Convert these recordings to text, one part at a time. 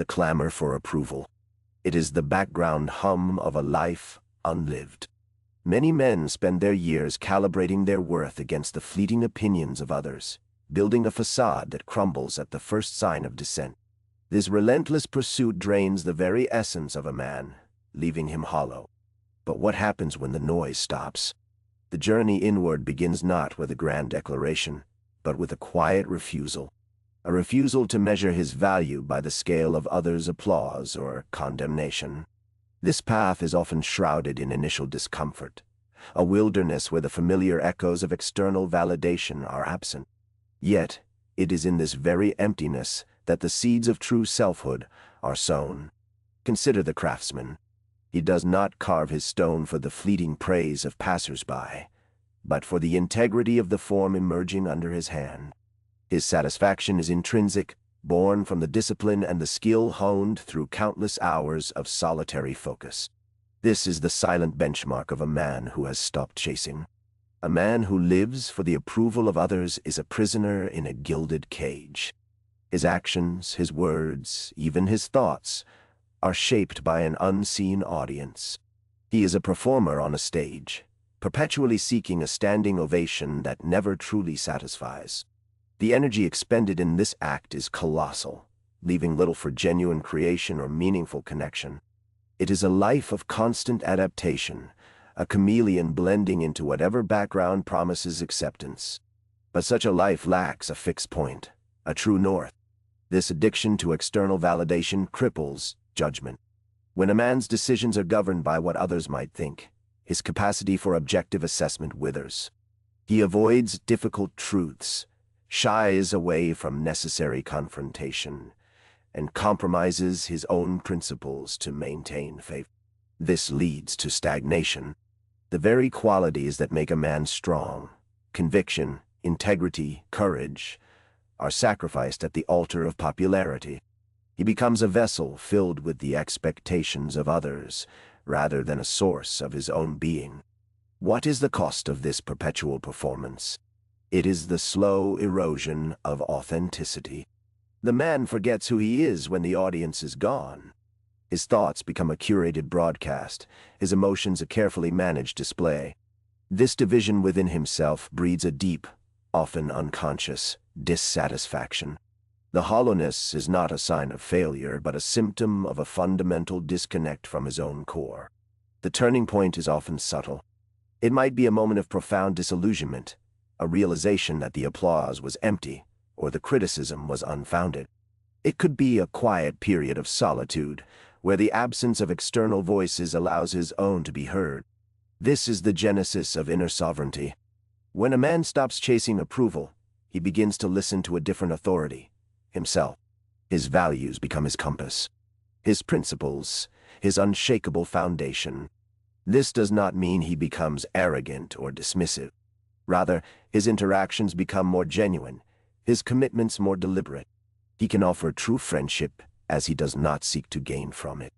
the clamor for approval. It is the background hum of a life unlived. Many men spend their years calibrating their worth against the fleeting opinions of others, building a facade that crumbles at the first sign of dissent. This relentless pursuit drains the very essence of a man, leaving him hollow. But what happens when the noise stops? The journey inward begins not with a grand declaration, but with a quiet refusal. A refusal to measure his value by the scale of others' applause or condemnation. This path is often shrouded in initial discomfort, a wilderness where the familiar echoes of external validation are absent. Yet, it is in this very emptiness that the seeds of true selfhood are sown. Consider the craftsman. He does not carve his stone for the fleeting praise of passers-by, but for the integrity of the form emerging under his hand. His satisfaction is intrinsic, born from the discipline and the skill honed through countless hours of solitary focus. This is the silent benchmark of a man who has stopped chasing. A man who lives for the approval of others is a prisoner in a gilded cage. His actions, his words, even his thoughts, are shaped by an unseen audience. He is a performer on a stage, perpetually seeking a standing ovation that never truly satisfies. The energy expended in this act is colossal, leaving little for genuine creation or meaningful connection. It is a life of constant adaptation, a chameleon blending into whatever background promises acceptance. But such a life lacks a fixed point, a true north. This addiction to external validation cripples judgment. When a man's decisions are governed by what others might think, his capacity for objective assessment withers. He avoids difficult truths, shies away from necessary confrontation, and compromises his own principles to maintain faith. This leads to stagnation. The very qualities that make a man strong, conviction, integrity, courage, are sacrificed at the altar of popularity. He becomes a vessel filled with the expectations of others, rather than a source of his own being. What is the cost of this perpetual performance? It is the slow erosion of authenticity. The man forgets who he is when the audience is gone. His thoughts become a curated broadcast, his emotions a carefully managed display. This division within himself breeds a deep, often unconscious, dissatisfaction. The hollowness is not a sign of failure, but a symptom of a fundamental disconnect from his own core. The turning point is often subtle. It might be a moment of profound disillusionment, a realization that the applause was empty, or the criticism was unfounded. It could be a quiet period of solitude, where the absence of external voices allows his own to be heard. This is the genesis of inner sovereignty. When a man stops chasing approval, he begins to listen to a different authority, himself. His values become his compass, his principles, his unshakable foundation. This does not mean he becomes arrogant or dismissive. Rather, his interactions become more genuine, his commitments more deliberate. He can offer true friendship as he does not seek to gain from it.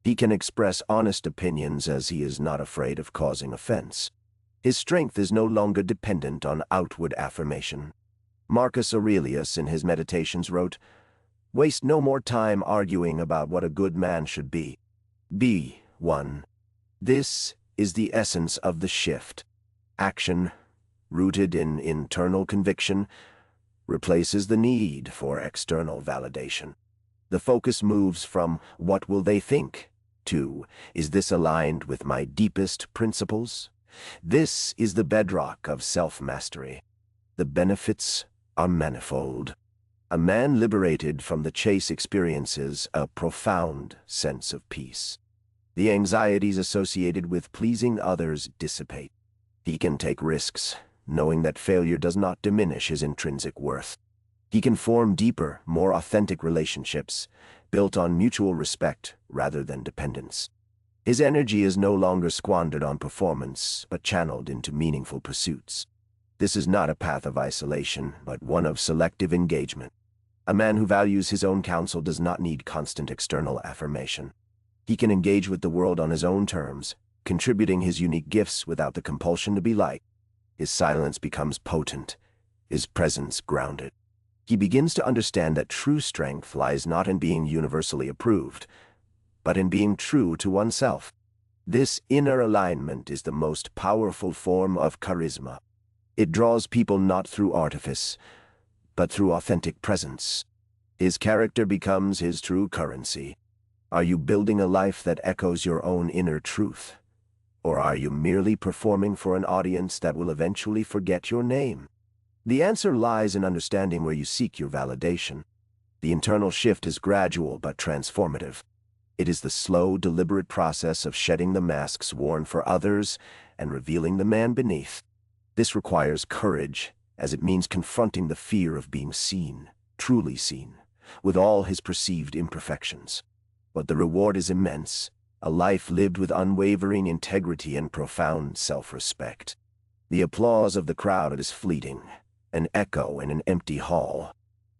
He can express honest opinions as he is not afraid of causing offense. His strength is no longer dependent on outward affirmation. Marcus Aurelius in his Meditations wrote, "Waste no more time arguing about what a good man should be. Be one." This is the essence of the shift. Action, rooted in internal conviction, replaces the need for external validation. The focus moves from "what will they think" to "is this aligned with my deepest principles?" This is the bedrock of self-mastery. The benefits are manifold. A man liberated from the chase experiences a profound sense of peace. The anxieties associated with pleasing others dissipate. He can take risks, knowing that failure does not diminish his intrinsic worth. He can form deeper, more authentic relationships, built on mutual respect rather than dependence. His energy is no longer squandered on performance, but channeled into meaningful pursuits. This is not a path of isolation, but one of selective engagement. A man who values his own counsel does not need constant external affirmation. He can engage with the world on his own terms, contributing his unique gifts without the compulsion to be liked. His silence becomes potent, his presence grounded. He begins to understand that true strength lies not in being universally approved, but in being true to oneself. This inner alignment is the most powerful form of charisma. It draws people not through artifice, but through authentic presence. His character becomes his true currency. Are you building a life that echoes your own inner truth? Or are you merely performing for an audience that will eventually forget your name? The answer lies in understanding where you seek your validation. The internal shift is gradual but transformative. It is the slow, deliberate process of shedding the masks worn for others and revealing the man beneath. This requires courage, as it means confronting the fear of being seen, truly seen, with all his perceived imperfections. But the reward is immense, a life lived with unwavering integrity and profound self-respect. The applause of the crowd is fleeting, an echo in an empty hall.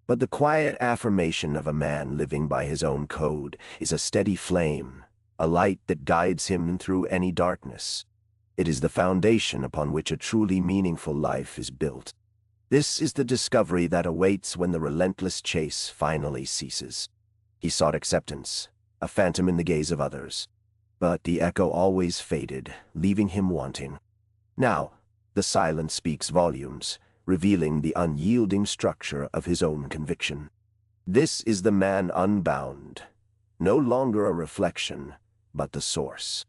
But the quiet affirmation of a man living by his own code is a steady flame, a light that guides him through any darkness. It is the foundation upon which a truly meaningful life is built. This is the discovery that awaits when the relentless chase finally ceases. He sought acceptance, a phantom in the gaze of others. But the echo always faded, leaving him wanting. Now, the silence speaks volumes, revealing the unyielding structure of his own conviction. This is the man unbound, no longer a reflection, but the source.